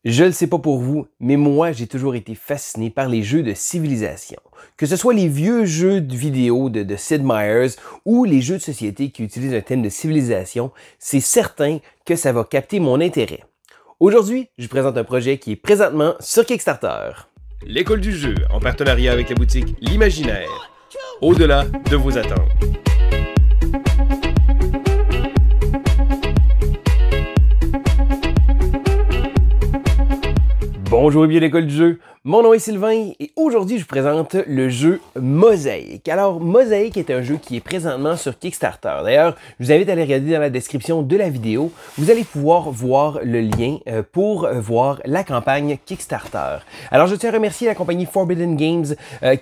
Je ne sais pas pour vous, mais moi, j'ai toujours été fasciné par les jeux de civilisation. Que ce soit les vieux jeux de vidéo de Sid Meier's ou les jeux de société qui utilisent un thème de civilisation, c'est certain que ça va capter mon intérêt. Aujourd'hui, je vous présente un projet qui est présentement sur Kickstarter. L'école du jeu, en partenariat avec la boutique L'Imaginaire. Au-delà de vos attentes. Bonjour et bienvenue à l'école du jeu, mon nom est Sylvain et aujourd'hui je vous présente le jeu Mosaïque. Alors Mosaïque est un jeu qui est présentement sur Kickstarter. D'ailleurs, je vous invite à aller regarder dans la description de la vidéo. Vous allez pouvoir voir le lien pour voir la campagne Kickstarter. Alors je tiens à remercier la compagnie Forbidden Games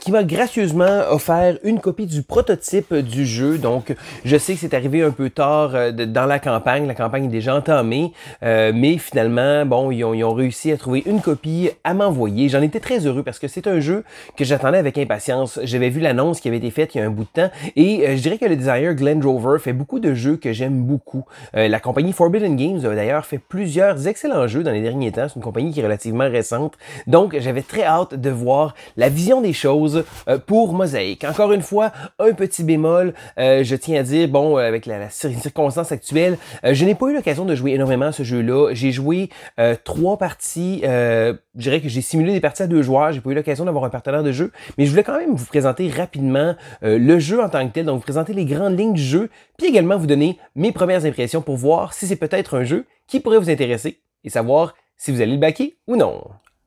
qui m'a gracieusement offert une copie du prototype du jeu. Donc je sais que c'est arrivé un peu tard dans la campagne est déjà entamée, mais finalement, bon, ils ont réussi à trouver une copie à m'envoyer. J'en étais très heureux parce que c'est un jeu que j'attendais avec impatience. J'avais vu l'annonce qui avait été faite il y a un bout de temps et je dirais que le designer Glenn Drover fait beaucoup de jeux que j'aime beaucoup. La compagnie Forbidden Games a d'ailleurs fait plusieurs excellents jeux dans les derniers temps. C'est une compagnie qui est relativement récente. Donc j'avais très hâte de voir la vision des choses pour Mosaïque. Encore une fois, un petit bémol, je tiens à dire, bon, avec la circonstance actuelle, je n'ai pas eu l'occasion de jouer énormément à ce jeu-là. J'ai joué 3 parties, je dirais que j'ai simulé des parties à 2 joueurs, j'ai pas eu l'occasion d'avoir un partenaire de jeu, mais je voulais quand même vous présenter rapidement le jeu en tant que tel, donc vous présenter les grandes lignes du jeu, puis également vous donner mes premières impressions pour voir si c'est peut-être un jeu qui pourrait vous intéresser et savoir si vous allez le backer ou non.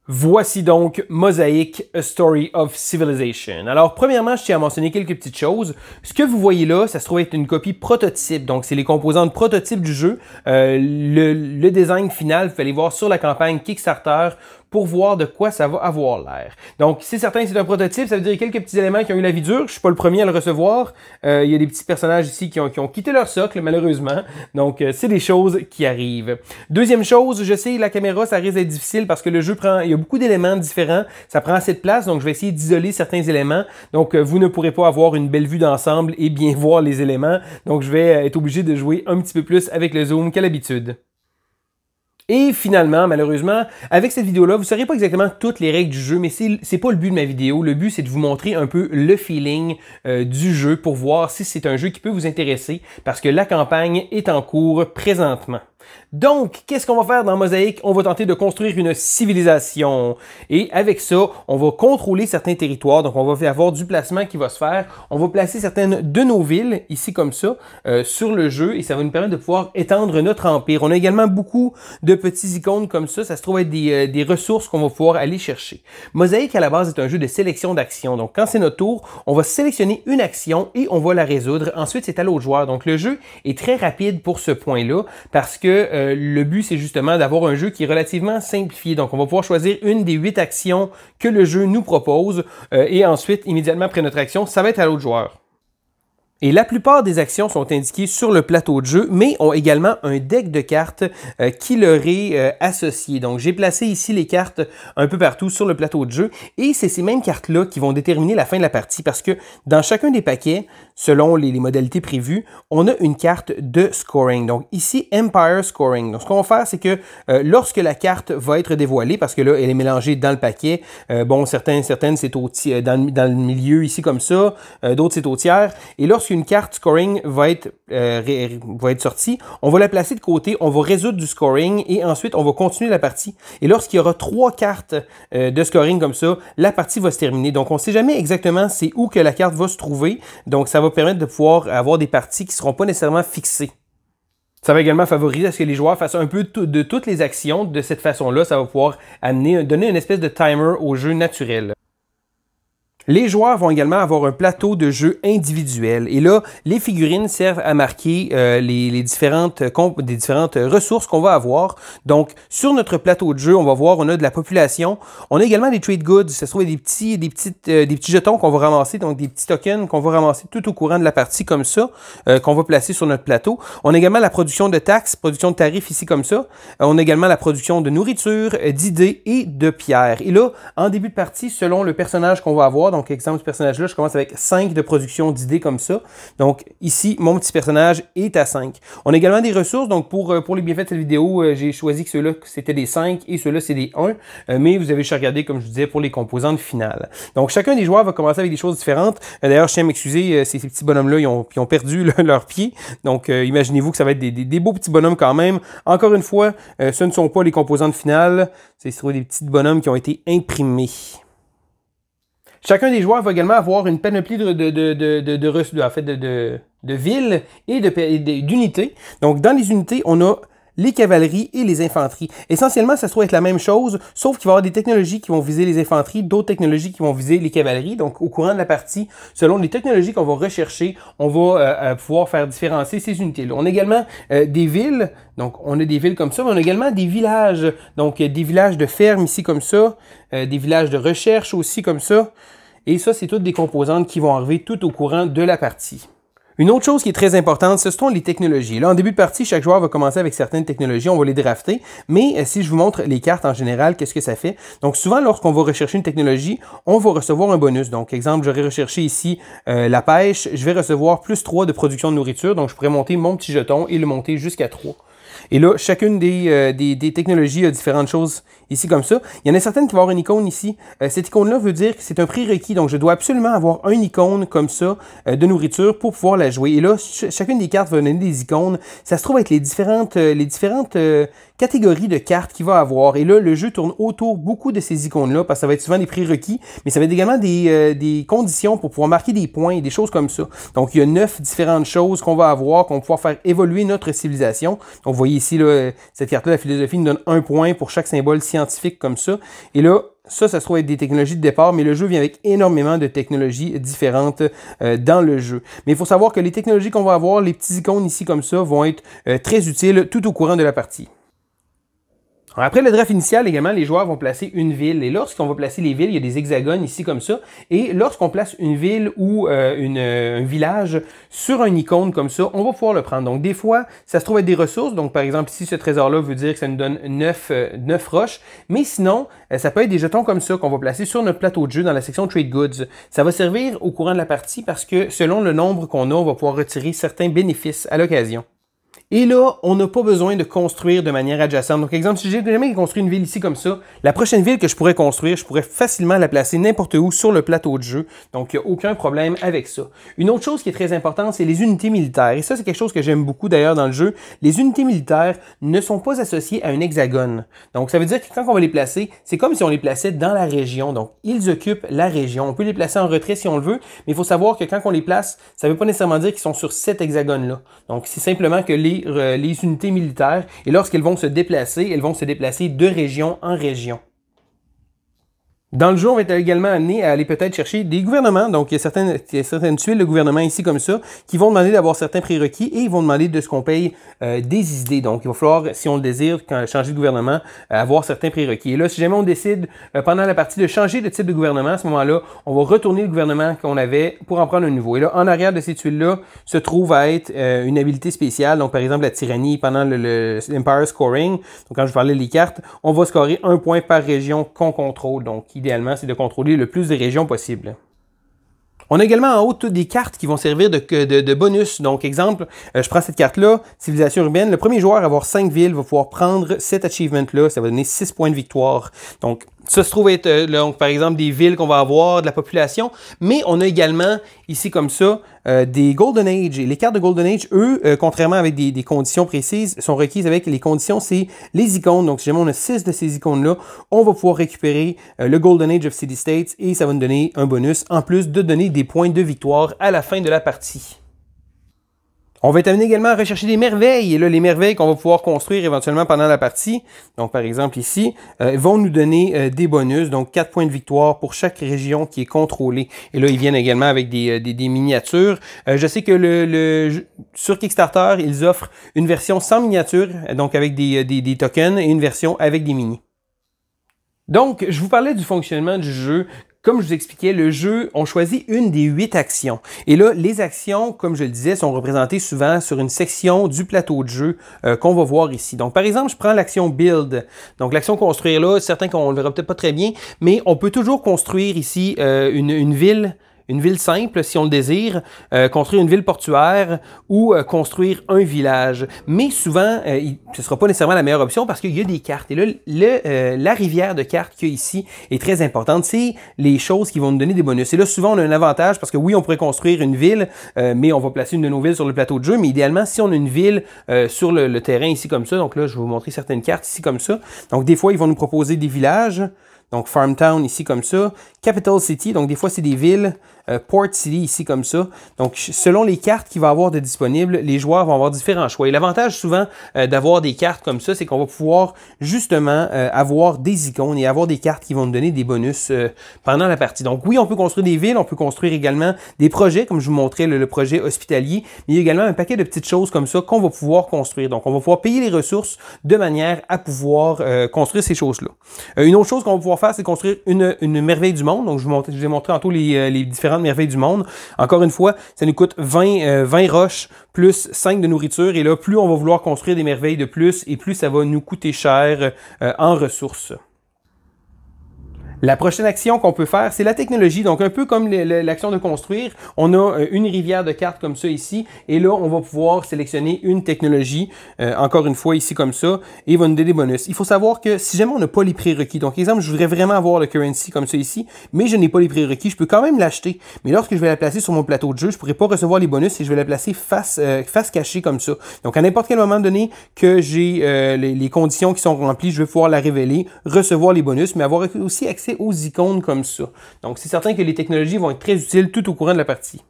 Voici donc Mosaïque, A Story of Civilization. Alors, premièrement, je tiens à mentionner quelques petites choses. Ce que vous voyez là, ça se trouve être une copie prototype. Donc, c'est les composantes prototypes du jeu. Le design final, vous allez voir sur la campagne Kickstarter pour voir de quoi ça va avoir l'air. Donc, c'est certain que c'est un prototype, ça veut dire quelques petits éléments qui ont eu la vie dure. Je suis pas le premier à le recevoir. Il y a des petits personnages ici qui ont quitté leur socle, malheureusement. Donc, c'est des choses qui arrivent. Deuxième chose, je sais, la caméra, ça risque d'être difficile parce que le jeu il y a beaucoup d'éléments différents. Ça prend assez de place, donc je vais essayer d'isoler certains éléments. Donc, vous ne pourrez pas avoir une belle vue d'ensemble et bien voir les éléments. Donc, je vais être obligé de jouer un petit peu plus avec le zoom qu'à l'habitude. Et finalement, malheureusement, avec cette vidéo-là, vous ne saurez pas exactement toutes les règles du jeu, mais c'est pas le but de ma vidéo. Le but, c'est de vous montrer un peu le feeling du jeu pour voir si c'est un jeu qui peut vous intéresser, parce que la campagne est en cours présentement. Donc, qu'est-ce qu'on va faire dans Mosaïque? On va tenter de construire une civilisation. Et avec ça, on va contrôler certains territoires. Donc, on va avoir du placement qui va se faire. On va placer certaines de nos villes, ici comme ça, sur le jeu. Et ça va nous permettre de pouvoir étendre notre empire. On a également beaucoup de petits icônes comme ça. Ça se trouve être des ressources qu'on va pouvoir aller chercher. Mosaïque, à la base, est un jeu de sélection d'actions. Donc, quand c'est notre tour, on va sélectionner une action et on va la résoudre. Ensuite, c'est à l'autre joueur. Donc, le jeu est très rapide pour ce point-là parce que le but, c'est justement d'avoir un jeu qui est relativement simplifié. Donc, on va pouvoir choisir une des 8 actions que le jeu nous propose et ensuite, immédiatement après notre action, ça va être à l'autre joueur. Et la plupart des actions sont indiquées sur le plateau de jeu, mais ont également un deck de cartes qui leur est associé. Donc, j'ai placé ici les cartes un peu partout sur le plateau de jeu, et c'est ces mêmes cartes-là qui vont déterminer la fin de la partie, parce que dans chacun des paquets, selon les modalités prévues, on a une carte de scoring. Donc, ici, Empire Scoring. Donc, ce qu'on va faire, c'est que lorsque la carte va être dévoilée, parce que là, elle est mélangée dans le paquet, bon, certaines, c'est dans le milieu, ici, comme ça, d'autres, c'est au tiers, et lorsqu'une carte scoring va être sortie, on va la placer de côté, on va résoudre du scoring et ensuite on va continuer la partie. Et lorsqu'il y aura 3 cartes de scoring comme ça, la partie va se terminer. Donc on ne sait jamais exactement c'est où que la carte va se trouver. Donc ça va permettre de pouvoir avoir des parties qui ne seront pas nécessairement fixées. Ça va également favoriser à ce que les joueurs fassent un peu de toutes les actions. De cette façon-là, ça va pouvoir donner une espèce de timer au jeu naturel. Les joueurs vont également avoir un plateau de jeu individuel. Et là, les figurines servent à marquer des différentes ressources qu'on va avoir. Donc, sur notre plateau de jeu, on va voir, on a de la population. On a également des trade goods. Ça se trouve des petits jetons qu'on va ramasser, donc des petits tokens qu'on va ramasser tout au courant de la partie comme ça, qu'on va placer sur notre plateau. On a également la production de taxes, production de tarifs ici comme ça. On a également la production de nourriture, d'idées et de pierres. Et là, en début de partie, selon le personnage qu'on va avoir, Donc, exemple, ce personnage-là, je commence avec 5 de production d'idées comme ça. Donc, ici, mon petit personnage est à 5. On a également des ressources. Donc, pour les bienfaits de cette vidéo, j'ai choisi que ceux-là, c'était des 5 et ceux-là, c'est des 1. Mais vous avez juste regardé, comme je vous disais, pour les composantes finales. Donc, chacun des joueurs va commencer avec des choses différentes. D'ailleurs, je tiens à m'excuser, ces petits bonhommes-là, ils ont perdu leurs pieds. Donc, imaginez-vous que ça va être des beaux petits bonhommes quand même. Encore une fois, ce ne sont pas les composantes finales. C'est des petits bonhommes qui ont été imprimés. Chacun des joueurs va également avoir une panoplie de villes et d'unités. Donc, dans les unités, on a les cavaleries et les infanteries. Essentiellement, ça se trouve être la même chose, sauf qu'il va y avoir des technologies qui vont viser les infanteries, d'autres technologies qui vont viser les cavaleries. Donc, au courant de la partie, selon les technologies qu'on va rechercher, on va pouvoir faire différencier ces unités-là. On a également des villes, donc on a des villes comme ça, mais on a également des villages. Donc, des villages de ferme ici comme ça, des villages de recherche aussi comme ça. Et ça, c'est toutes des composantes qui vont arriver tout au courant de la partie. Une autre chose qui est très importante, ce sont les technologies. Là, en début de partie, chaque joueur va commencer avec certaines technologies, on va les drafter, mais si je vous montre les cartes en général, qu'est-ce que ça fait? Donc, souvent, lorsqu'on va rechercher une technologie, on va recevoir un bonus. Donc, exemple, j'aurais recherché ici la pêche, je vais recevoir plus 3 de production de nourriture, donc je pourrais monter mon petit jeton et le monter jusqu'à 3. Et là, chacune des technologies a différentes choses ici comme ça. Il y en a certaines qui vont avoir une icône ici. Cette icône-là veut dire que c'est un prérequis. Donc, je dois absolument avoir une icône comme ça de nourriture pour pouvoir la jouer. Et là, chacune des cartes va donner des icônes. Ça se trouve avec les différentes catégories de cartes qu'il va avoir. Et là, le jeu tourne autour beaucoup de ces icônes-là parce que ça va être souvent des prérequis, mais ça va être également des conditions pour pouvoir marquer des points et des choses comme ça. Donc, il y a 9 différentes choses qu'on va avoir, qu'on va pouvoir faire évoluer notre civilisation. Donc, vous voyez ici, là, cette carte-là, la philosophie nous donne 1 point pour chaque symbole scientifique comme ça. Et là, ça se trouve être des technologies de départ, mais le jeu vient avec énormément de technologies différentes dans le jeu. Mais il faut savoir que les technologies qu'on va avoir, les petits icônes ici comme ça, vont être très utiles tout au courant de la partie. Après le draft initial, également, les joueurs vont placer une ville. Et lorsqu'on va placer les villes, il y a des hexagones ici comme ça. Et lorsqu'on place une ville ou un village sur une icône comme ça, on va pouvoir le prendre. Donc, des fois, ça se trouve être des ressources. Donc, par exemple, ici, ce trésor-là veut dire que ça nous donne 9 roches. Mais sinon, ça peut être des jetons comme ça qu'on va placer sur notre plateau de jeu dans la section Trade Goods. Ça va servir au courant de la partie parce que selon le nombre qu'on a, on va pouvoir retirer certains bénéfices à l'occasion. Et là, on n'a pas besoin de construire de manière adjacente. Donc, exemple, si j'ai jamais construit une ville ici comme ça, la prochaine ville que je pourrais construire, je pourrais facilement la placer n'importe où sur le plateau de jeu. Donc, il n'y a aucun problème avec ça. Une autre chose qui est très importante, c'est les unités militaires. Et ça, c'est quelque chose que j'aime beaucoup d'ailleurs dans le jeu. Les unités militaires ne sont pas associées à un hexagone. Donc, ça veut dire que quand on va les placer, c'est comme si on les plaçait dans la région. Donc, ils occupent la région. On peut les placer en retrait si on le veut, mais il faut savoir que quand on les place, ça ne veut pas nécessairement dire qu'ils sont sur cet hexagone-là. Donc, c'est simplement que les unités militaires, et lorsqu'elles vont se déplacer, elles vont se déplacer de région en région. Dans le jeu, on va être également amené à aller peut-être chercher des gouvernements. Donc, il y a certaines tuiles de gouvernement ici comme ça qui vont demander d'avoir certains prérequis et ils vont demander de ce qu'on paye des idées. Donc, il va falloir, si on le désire, quand changer de gouvernement, avoir certains prérequis. Et là, si jamais on décide pendant la partie de changer de type de gouvernement, à ce moment-là, on va retourner le gouvernement qu'on avait pour en prendre un nouveau. Et là, en arrière de ces tuiles-là, se trouve à être une habilité spéciale. Donc, par exemple, la tyrannie pendant l'Empire Scoring. Donc, quand je parlais des cartes, on va scorer 1 point par région qu'on contrôle. Donc, idéalement, c'est de contrôler le plus de régions possible. On a également en haut toutes des cartes qui vont servir de bonus. Donc, exemple, je prends cette carte-là, civilisation urbaine. Le premier joueur à avoir 5 villes va pouvoir prendre cet achievement-là. Ça va donner 6 points de victoire. Donc, ça se trouve être, donc, par exemple, des villes qu'on va avoir, de la population. Mais on a également, ici comme ça, des Golden Age. Et les cartes de Golden Age, eux, contrairement avec des conditions précises, sont requises avec les conditions, c'est les icônes. Donc, si jamais on a 6 de ces icônes-là, on va pouvoir récupérer le Golden Age of City States et ça va nous donner un bonus, en plus de donner des points de victoire à la fin de la partie. On va être amené également à rechercher des merveilles. Et là, les merveilles qu'on va pouvoir construire éventuellement pendant la partie, donc par exemple ici, vont nous donner des bonus, donc 4 points de victoire pour chaque région qui est contrôlée. Et là, ils viennent également avec des miniatures. Je sais que sur Kickstarter, ils offrent une version sans miniature, donc avec des tokens, et une version avec des minis. Donc, je vous parlais du fonctionnement du jeu. Comme je vous expliquais, le jeu, on choisit une des 8 actions. Et là, les actions, comme je le disais, sont représentées souvent sur une section du plateau de jeu qu'on va voir ici. Donc, par exemple, je prends l'action Build. Donc, l'action construire là, certains qu'on ne le verra peut-être pas très bien, mais on peut toujours construire ici une ville. Une ville simple, si on le désire, construire une ville portuaire ou construire un village. Mais souvent, ce ne sera pas nécessairement la meilleure option parce qu'il y a des cartes. Et là, la rivière de cartes qu'il y a ici est très importante. C'est les choses qui vont nous donner des bonus. Et là, souvent, on a un avantage parce que oui, on pourrait construire une ville, mais on va placer une de nos villes sur le plateau de jeu. Mais idéalement, si on a une ville sur le terrain ici comme ça, donc là, je vais vous montrer certaines cartes ici comme ça. Donc, des fois, ils vont nous proposer des villages. Donc, Farm Town ici comme ça. Capital City, donc des fois, c'est des villes. Port City ici comme ça. Donc, selon les cartes qu'il va avoir de disponibles, les joueurs vont avoir différents choix. Et l'avantage souvent d'avoir des cartes comme ça, c'est qu'on va pouvoir justement avoir des icônes et avoir des cartes qui vont nous donner des bonus pendant la partie. Donc oui, on peut construire des villes, on peut construire également des projets, comme je vous montrais le projet hospitalier, mais il y a également un paquet de petites choses comme ça qu'on va pouvoir construire. Donc on va pouvoir payer les ressources de manière à pouvoir construire ces choses-là. Une autre chose qu'on va pouvoir faire, c'est construire une merveille du monde. Donc je vous ai montré tantôt les différentes merveilles du monde. Encore une fois, ça nous coûte 20 roches plus 5 de nourriture. Et là, plus on va vouloir construire des merveilles de plus, et plus ça va nous coûter cher en ressources. La prochaine action qu'on peut faire, c'est la technologie. Donc, un peu comme l'action de construire, on a une rivière de cartes comme ça ici. Et là, on va pouvoir sélectionner une technologie, encore une fois ici comme ça, et il va nous donner des bonus. Il faut savoir que si jamais on n'a pas les prérequis, donc exemple, je voudrais vraiment avoir le currency comme ça ici, mais je n'ai pas les prérequis, je peux quand même l'acheter. Mais lorsque je vais la placer sur mon plateau de jeu, je ne pourrai pas recevoir les bonus et je vais la placer face cachée comme ça. Donc, à n'importe quel moment donné que j'ai les conditions qui sont remplies, je vais pouvoir la révéler, recevoir les bonus, mais avoir aussi accès aux icônes comme ça. Donc, c'est certain que les technologies vont être très utiles tout au courant de la partie.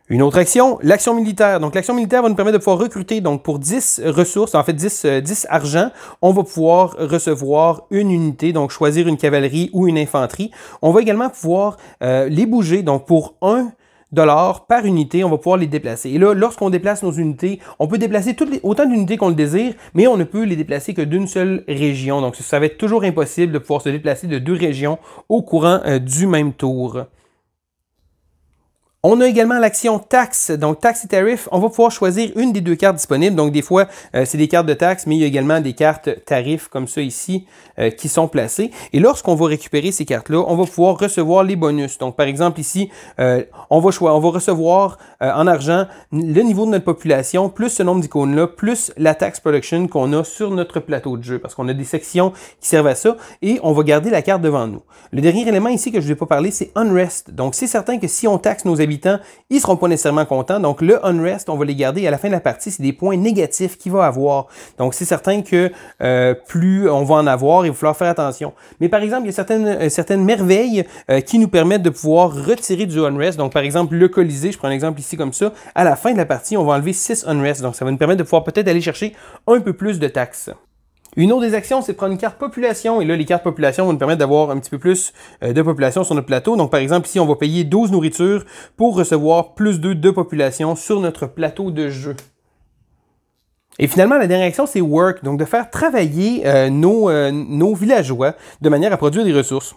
Une autre action, l'action militaire. Donc, l'action militaire va nous permettre de pouvoir recruter. Donc, pour 10 ressources, en fait 10 argent, on va pouvoir recevoir une unité, donc choisir une cavalerie ou une infanterie. On va également pouvoir les bouger. Donc, pour 1 $ par unité, on va pouvoir les déplacer. Et là, lorsqu'on déplace nos unités, on peut déplacer autant d'unités qu'on le désire, mais on ne peut les déplacer que d'une seule région. Donc, ça va être toujours impossible de pouvoir se déplacer de 2 régions au courant du même tour. On a également l'action taxe, donc taxe et tarif. On va pouvoir choisir une des 2 cartes disponibles. Donc des fois, c'est des cartes de taxe, mais il y a également des cartes tarifs comme ça ici qui sont placées. Et lorsqu'on va récupérer ces cartes-là, on va pouvoir recevoir les bonus. Donc par exemple ici, on va recevoir en argent le niveau de notre population, plus ce nombre d'icônes-là, plus la tax production qu'on a sur notre plateau de jeu, parce qu'on a des sections qui servent à ça, et on va garder la carte devant nous. Le dernier élément ici que je ne vais pas parler, c'est Unrest. Donc c'est certain que si on taxe nos habitants, ils ne seront pas nécessairement contents. Donc, le Unrest, on va les garder. À la fin de la partie, c'est des points négatifs qu'il va avoir. Donc, c'est certain que plus on va en avoir, il va falloir faire attention. Mais par exemple, il y a certaines merveilles qui nous permettent de pouvoir retirer du Unrest. Donc, par exemple, le Colisée, je prends un exemple ici comme ça. À la fin de la partie, on va enlever 6 Unrest. Donc, ça va nous permettre de pouvoir peut-être aller chercher un peu plus de taxes. Une autre des actions, c'est de prendre une carte population. Et là, les cartes population vont nous permettre d'avoir un petit peu plus de population sur notre plateau. Donc, par exemple, ici, on va payer 12 nourritures pour recevoir plus 2 de population sur notre plateau de jeu. Et finalement, la dernière action, c'est Work. Donc, de faire travailler nos villageois de manière à produire des ressources.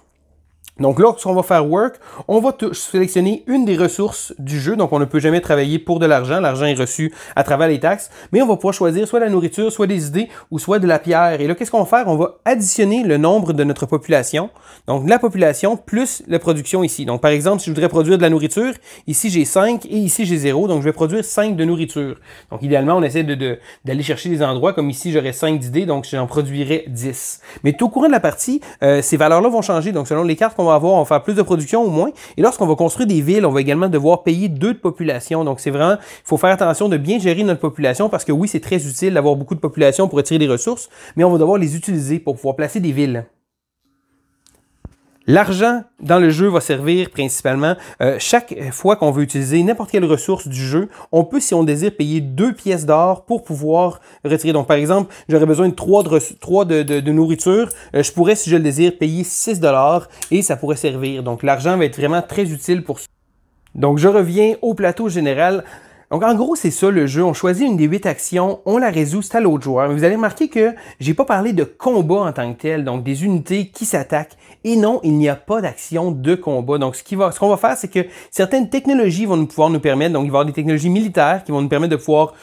Donc là, lorsqu'on va faire Work, on va sélectionner une des ressources du jeu. Donc, on ne peut jamais travailler pour de l'argent. L'argent est reçu à travers les taxes. Mais on va pouvoir choisir soit la nourriture, soit des idées, ou soit de la pierre. Et là, qu'est-ce qu'on va faire? On va additionner le nombre de notre population. Donc, la population plus la production ici. Donc, par exemple, si je voudrais produire de la nourriture, ici, j'ai 5 et ici, j'ai 0. Donc, je vais produire 5 de nourriture. Donc, idéalement, on essaie d'aller chercher des endroits. Comme ici, j'aurais 5 d'idées, donc j'en produirais 10. Mais tout au courant de la partie, ces valeurs-là vont changer. Donc, selon les cartes qu'on va avoir, on va faire plus de production ou moins. Et lorsqu'on va construire des villes, on va également devoir payer 2 de population. Donc, c'est vraiment, il faut faire attention de bien gérer notre population parce que oui, c'est très utile d'avoir beaucoup de population pour retirer des ressources, mais on va devoir les utiliser pour pouvoir placer des villes. L'argent dans le jeu va servir principalement chaque fois qu'on veut utiliser n'importe quelle ressource du jeu, on peut, si on désire, payer 2 pièces d'or pour pouvoir retirer. Donc, par exemple, j'aurais besoin de 3 de nourriture. Je pourrais, si je le désire, payer 6 $ et ça pourrait servir. Donc, l'argent va être vraiment très utile pour ça. Donc, je reviens au plateau général. Donc, en gros, c'est ça le jeu. On choisit une des 8 actions, on la résout, c'est à l'autre joueur. Mais vous allez remarquer que j'ai pas parlé de combat en tant que tel, donc des unités qui s'attaquent. Et non, il n'y a pas d'action de combat. Donc, ce qu'on va faire, c'est que certaines technologies vont pouvoir nous permettre, donc il va y avoir des technologies militaires qui vont nous permettre de pouvoir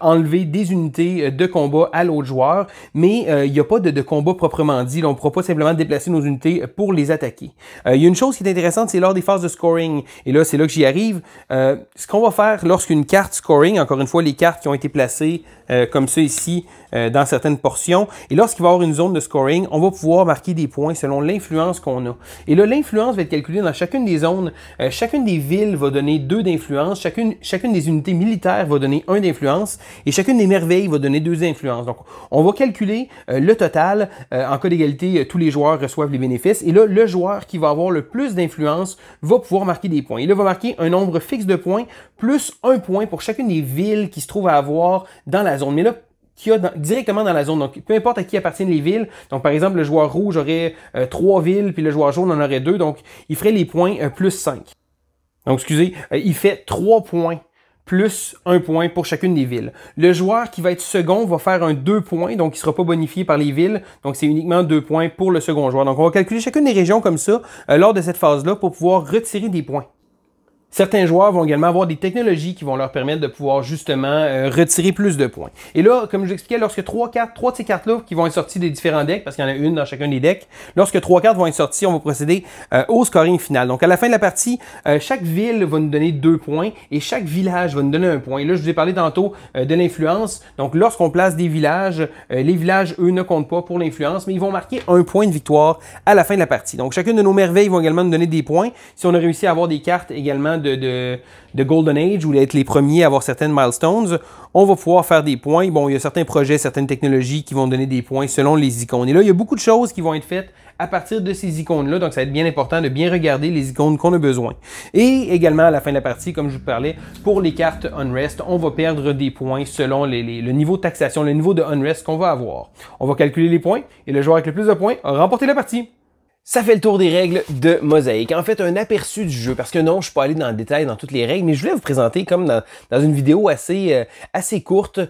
enlever des unités de combat à l'autre joueur, mais il n'y a pas de combat proprement dit. Là, on ne pourra pas simplement déplacer nos unités pour les attaquer. Il y a une chose qui est intéressante, c'est lors des phases de scoring. Et là, c'est là que j'y arrive. Ce qu'on va faire lorsqu'une carte scoring, encore une fois, les cartes qui ont été placées comme ça ici, dans certaines portions. Et lorsqu'il va y avoir une zone de scoring, on va pouvoir marquer des points selon l'influence qu'on a. Et là, l'influence va être calculée dans chacune des zones. Chacune des villes va donner 2 d'influence. Chacune des unités militaires va donner 1 d'influence. Et chacune des merveilles va donner 2 d'influence. Donc, on va calculer le total. En cas d'égalité, tous les joueurs reçoivent les bénéfices. Et là, le joueur qui va avoir le plus d'influence va pouvoir marquer des points. Et là, va marquer un nombre fixe de points plus 1 point pour chacune des villes qui se trouvent à avoir dans la zone. Mais là, qu'il y a directement dans la zone. Donc, peu importe à qui appartiennent les villes. Donc, par exemple, le joueur rouge aurait 3 villes, puis le joueur jaune en aurait 2. Donc, il ferait les points plus 5. Donc, excusez, il fait 3 points plus 1 point pour chacune des villes. Le joueur qui va être second va faire un 2 points, donc il ne sera pas bonifié par les villes. Donc, c'est uniquement 2 points pour le second joueur. Donc, on va calculer chacune des régions comme ça lors de cette phase-là pour pouvoir retirer des points. Certains joueurs vont également avoir des technologies qui vont leur permettre de pouvoir justement retirer plus de points. Et là, comme je l'expliquais, lorsque 3 de ces cartes-là qui vont être sorties des différents decks, parce qu'il y en a une dans chacun des decks, lorsque 3 cartes vont être sorties, on va procéder au scoring final. Donc à la fin de la partie, chaque ville va nous donner 2 points et chaque village va nous donner 1 point. Et là, je vous ai parlé tantôt de l'influence. Donc lorsqu'on place des villages, les villages, eux, ne comptent pas pour l'influence, mais ils vont marquer 1 point de victoire à la fin de la partie. Donc chacune de nos merveilles vont également nous donner des points. Si on a réussi à avoir des cartes également de Golden Age, ou d'être les premiers à avoir certaines milestones, on va pouvoir faire des points. Bon, il y a certains projets, certaines technologies qui vont donner des points selon les icônes. Et là, il y a beaucoup de choses qui vont être faites à partir de ces icônes-là. Donc, ça va être bien important de bien regarder les icônes qu'on a besoin. Et également, à la fin de la partie, comme je vous parlais, pour les cartes Unrest, on va perdre des points selon le niveau de taxation, le niveau de Unrest qu'on va avoir. On va calculer les points et le joueur avec le plus de points a remporté la partie. Ça fait le tour des règles de Mosaïque. En fait, un aperçu du jeu, parce que non, je ne suis pas allé dans le détail dans toutes les règles, mais je voulais vous présenter, comme dans une vidéo assez courte,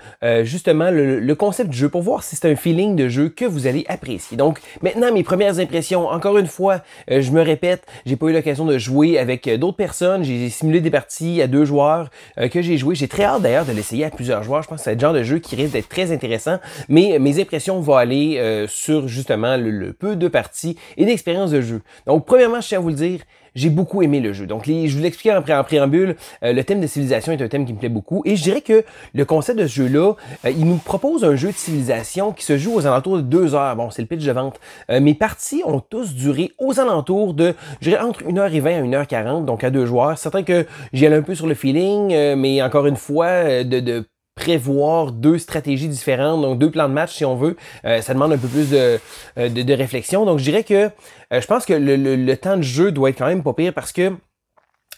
justement, le concept du jeu, pour voir si c'est un feeling de jeu que vous allez apprécier. Donc, maintenant, mes premières impressions. Encore une fois, je me répète, j'ai pas eu l'occasion de jouer avec d'autres personnes. J'ai simulé des parties à 2 joueurs que j'ai joué. J'ai très hâte d'ailleurs de l'essayer à plusieurs joueurs. Je pense que c'est le genre de jeu qui risque d'être très intéressant. Mais mes impressions vont aller sur, justement, le peu de parties et d'expériences de jeu. Donc, premièrement, je tiens à vous le dire, j'ai beaucoup aimé le jeu. Donc, je vous l'expliquais en préambule, le thème de civilisation est un thème qui me plaît beaucoup. Et je dirais que le concept de ce jeu-là, il nous propose un jeu de civilisation qui se joue aux alentours de 2 heures. Bon, c'est le pitch de vente. Mes parties ont tous duré aux alentours de, je dirais, entre 1h20 à 1h40, donc à 2 joueurs. C'est certain que j'y allais un peu sur le feeling, mais encore une fois, de prévoir 2 stratégies différentes, donc 2 plans de match si on veut. Ça demande un peu plus de réflexion. Donc je dirais que je pense que le temps de jeu doit être quand même pas pire parce que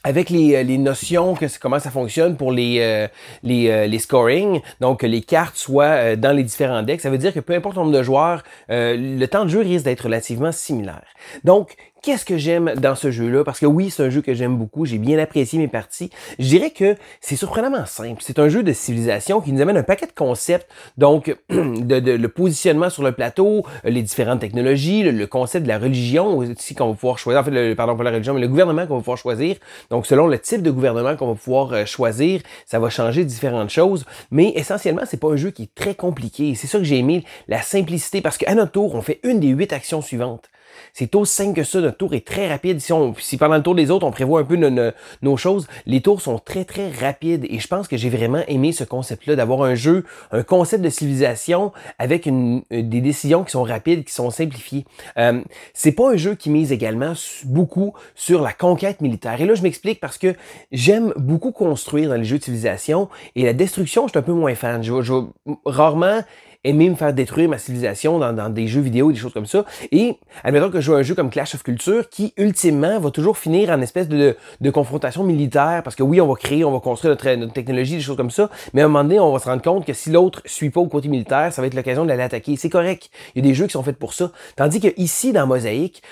avec les notions comment ça fonctionne pour les scoring, donc que les cartes soient dans les différents decks, ça veut dire que peu importe le nombre de joueurs, le temps de jeu risque d'être relativement similaire. Donc, qu'est-ce que j'aime dans ce jeu-là? Parce que oui, c'est un jeu que j'aime beaucoup, j'ai bien apprécié mes parties. Je dirais que c'est surprenamment simple. C'est un jeu de civilisation qui nous amène un paquet de concepts, donc le positionnement sur le plateau, les différentes technologies, le concept de la religion aussi qu'on va pouvoir choisir, en fait, pardon, pas la religion, mais le gouvernement qu'on va pouvoir choisir. Donc, selon le type de gouvernement qu'on va pouvoir choisir, ça va changer différentes choses. Mais essentiellement, c'est pas un jeu qui est très compliqué. C'est ça que j'ai aimé, la simplicité, parce qu'à notre tour, on fait une des 8 actions suivantes. C'est aussi simple que ça, notre tour est très rapide. Si pendant le tour des autres, on prévoit un peu nos choses, les tours sont très très rapides et je pense que j'ai vraiment aimé ce concept-là, d'avoir un jeu, un concept de civilisation avec des décisions qui sont rapides, qui sont simplifiées. C'est pas un jeu qui mise également beaucoup sur la conquête militaire. Et là, je m'explique parce que j'aime beaucoup construire dans les jeux de civilisation et la destruction, je suis un peu moins fan. Je vais rarement aimer me faire détruire ma civilisation dans des jeux vidéo, des choses comme ça. Et admettons que je joue à un jeu comme Clash of Culture qui, ultimement, va toujours finir en espèce de confrontation militaire parce que oui, on va construire notre technologie, des choses comme ça, mais à un moment donné, on va se rendre compte que si l'autre suit pas au côté militaire, ça va être l'occasion de l'aller attaquer. C'est correct. Il y a des jeux qui sont faits pour ça. Tandis que ici, dans Mosaïque,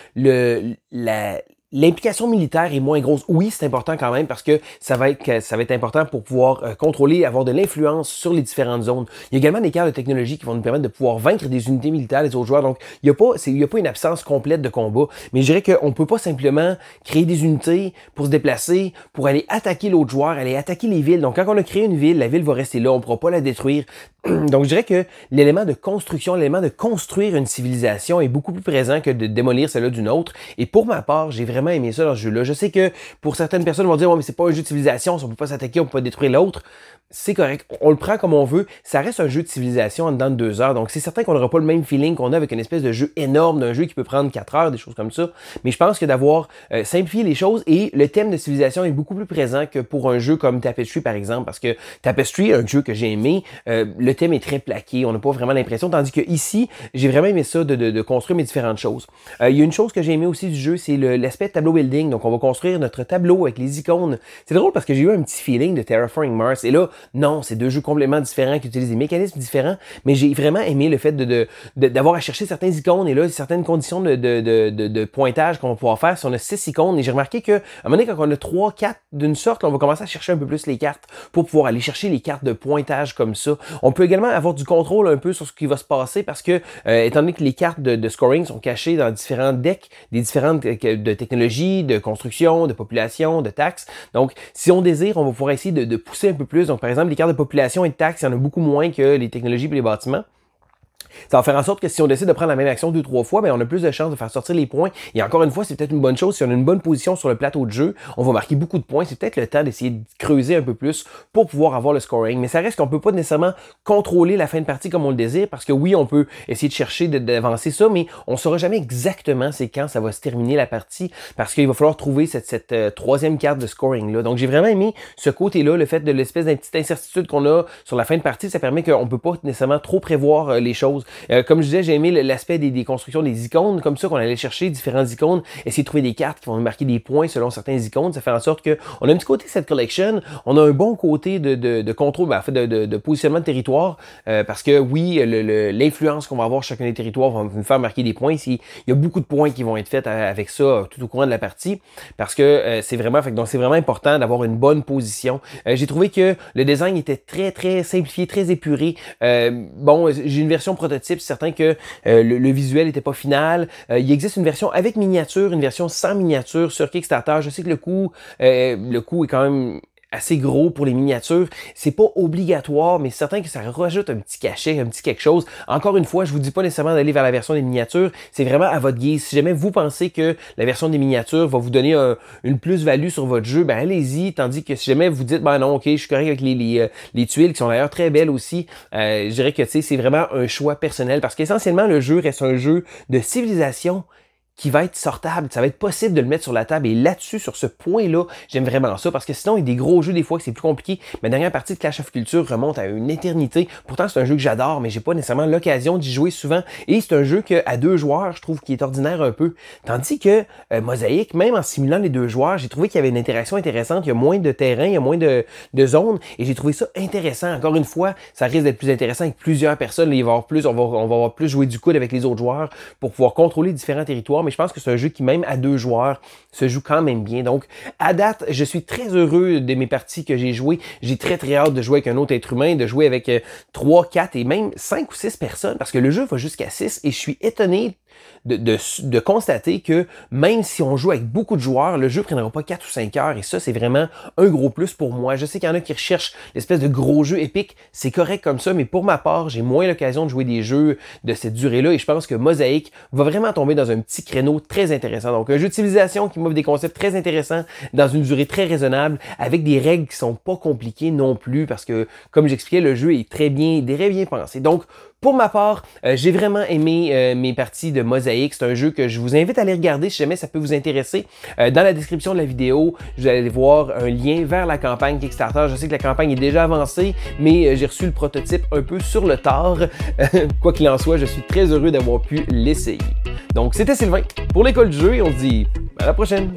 L'implication militaire est moins grosse. Oui, c'est important quand même parce que ça va être important pour pouvoir contrôler, avoir de l'influence sur les différentes zones. Il y a également des cartes de technologie qui vont nous permettre de pouvoir vaincre des unités militaires des autres joueurs. Donc, il n'y a pas une absence complète de combat. Mais je dirais qu'on ne peut pas simplement créer des unités pour se déplacer, pour aller attaquer l'autre joueur, aller attaquer les villes. Donc, quand on a créé une ville, la ville va rester là, on ne pourra pas la détruire. Donc, je dirais que l'élément de construction, l'élément de construire une civilisation est beaucoup plus présent que de démolir celle-là d'une autre. Et pour ma part, j'ai vraiment aimé ça dans ce jeu-là. Je sais que pour certaines personnes vont dire « Ouais, mais c'est pas un jeu de civilisation, on peut pas s'attaquer, on peut pas détruire l'autre. » C'est correct, on le prend comme on veut. Ça reste un jeu de civilisation en dedans de 2 heures. Donc, c'est certain qu'on n'aura pas le même feeling qu'on a avec une espèce de jeu énorme, d'un jeu qui peut prendre 4 heures, des choses comme ça. Mais je pense que d'avoir simplifié les choses et le thème de civilisation est beaucoup plus présent que pour un jeu comme Tapestry, par exemple. Parce que Tapestry, un jeu que j'ai aimé, le thème est très plaqué. On n'a pas vraiment l'impression. Tandis que ici, j'ai vraiment aimé ça de construire mes différentes choses. Il y a une chose que j'ai aimé aussi du jeu, c'est l'aspect tableau building. Donc, on va construire notre tableau avec les icônes. C'est drôle parce que j'ai eu un petit feeling de Terraforming Mars. Et là, non, c'est 2 jeux complètement différents qui utilisent des mécanismes différents, mais j'ai vraiment aimé le fait d'avoir à chercher certaines icônes et là, certaines conditions de pointage qu'on va pouvoir faire si on a 6 icônes. Et j'ai remarqué qu'à un moment donné, quand on a 3, 4 d'une sorte, là, on va commencer à chercher un peu plus les cartes pour pouvoir aller chercher les cartes de pointage comme ça. On peut également avoir du contrôle un peu sur ce qui va se passer parce que, étant donné que les cartes de scoring sont cachées dans différents decks, des différentes de technologies, de construction, de population, de taxes. Donc, si on désire, on va pouvoir essayer de pousser un peu plus. Donc, par exemple, les cartes de population et de taxes, il y en a beaucoup moins que les technologies et les bâtiments. Ça va faire en sorte que si on décide de prendre la même action 2-3 fois, ben on a plus de chances de faire sortir les points. Et encore une fois, c'est peut-être une bonne chose. Si on a une bonne position sur le plateau de jeu, on va marquer beaucoup de points. C'est peut-être le temps d'essayer de creuser un peu plus pour pouvoir avoir le scoring. Mais ça reste qu'on peut pas nécessairement contrôler la fin de partie comme on le désire parce que oui, on peut essayer de chercher d'avancer ça, mais on saura jamais exactement c'est quand ça va se terminer la partie parce qu'il va falloir trouver cette troisième carte de scoring-là. Donc, j'ai vraiment aimé ce côté-là, le fait de l'espèce d'une petite incertitude qu'on a sur la fin de partie. Ça permet qu'on peut pas nécessairement trop prévoir les choses. Comme je disais, j'ai aimé l'aspect des constructions des icônes, comme ça qu'on allait chercher différentes icônes, essayer de trouver des cartes qui vont nous marquer des points selon certaines icônes. Ça fait en sorte qu'on a un petit côté set collection, on a un bon côté de contrôle, ben, en fait, de positionnement de territoire, parce que oui, l'influence qu'on va avoir sur chacun des territoires va nous faire marquer des points. Ici, il y a beaucoup de points qui vont être faits avec ça tout au courant de la partie, parce que c'est vraiment important d'avoir une bonne position. J'ai trouvé que le design était très simplifié, très épuré. Bon, j'ai une version prototype, c'est certain que le visuel n'était pas final. Il existe une version avec miniature, une version sans miniature sur Kickstarter. Je sais que le coût est quand même assez gros pour les miniatures. C'est pas obligatoire, mais c'est certain que ça rajoute un petit cachet, un petit quelque chose. Encore une fois, je vous dis pas nécessairement d'aller vers la version des miniatures. C'est vraiment à votre guise. Si jamais vous pensez que la version des miniatures va vous donner une plus-value sur votre jeu, ben allez-y. Tandis que si jamais vous dites, ben non, ok, je suis correct avec les tuiles qui sont d'ailleurs très belles aussi, je dirais que c'est vraiment un choix personnel parce qu'essentiellement, le jeu reste un jeu de civilisation qui va être sortable. Ça va être possible de le mettre sur la table. Et là-dessus, sur ce point-là, j'aime vraiment ça. Parce que sinon, il y a des gros jeux, des fois, que c'est plus compliqué. Ma dernière partie de Clash of Culture remonte à une éternité. Pourtant, c'est un jeu que j'adore, mais j'ai pas nécessairement l'occasion d'y jouer souvent. Et c'est un jeu qu'à 2 joueurs, je trouve qu'il est ordinaire un peu. Tandis que Mosaic, même en simulant les 2 joueurs, j'ai trouvé qu'il y avait une interaction intéressante. Il y a moins de terrain, il y a moins de zones. Et j'ai trouvé ça intéressant. Encore une fois, ça risque d'être plus intéressant avec plusieurs personnes. Il va y avoir plus, on va avoir plus jouer du coude avec les autres joueurs pour pouvoir contrôler différents territoires. Mais je pense que c'est un jeu qui, même à 2 joueurs, se joue quand même bien. Donc, à date, je suis très heureux de mes parties que j'ai jouées. J'ai très hâte de jouer avec un autre être humain, de jouer avec 3, 4 et même 5 ou 6 personnes, parce que le jeu va jusqu'à 6 et je suis étonné de constater que même si on joue avec beaucoup de joueurs, le jeu ne prendra pas 4 ou 5 heures et ça, c'est vraiment un gros plus pour moi. Je sais qu'il y en a qui recherchent l'espèce de gros jeu épique, c'est correct comme ça, mais pour ma part, j'ai moins l'occasion de jouer des jeux de cette durée-là et je pense que Mosaic va vraiment tomber dans un petit créneau très intéressant. Donc, un jeu de civilisation qui m'offre des concepts très intéressants dans une durée très raisonnable, avec des règles qui sont pas compliquées non plus, parce que, comme j'expliquais, le jeu est très bien pensé. Donc, pour ma part, j'ai vraiment aimé mes parties de Mosaic. C'est un jeu que je vous invite à aller regarder si jamais ça peut vous intéresser. Dans la description de la vidéo, vous allez voir un lien vers la campagne Kickstarter. Je sais que la campagne est déjà avancée, mais j'ai reçu le prototype un peu sur le tard. Quoi qu'il en soit, je suis très heureux d'avoir pu l'essayer. Donc, c'était Sylvain pour l'école du jeu et on se dit à la prochaine!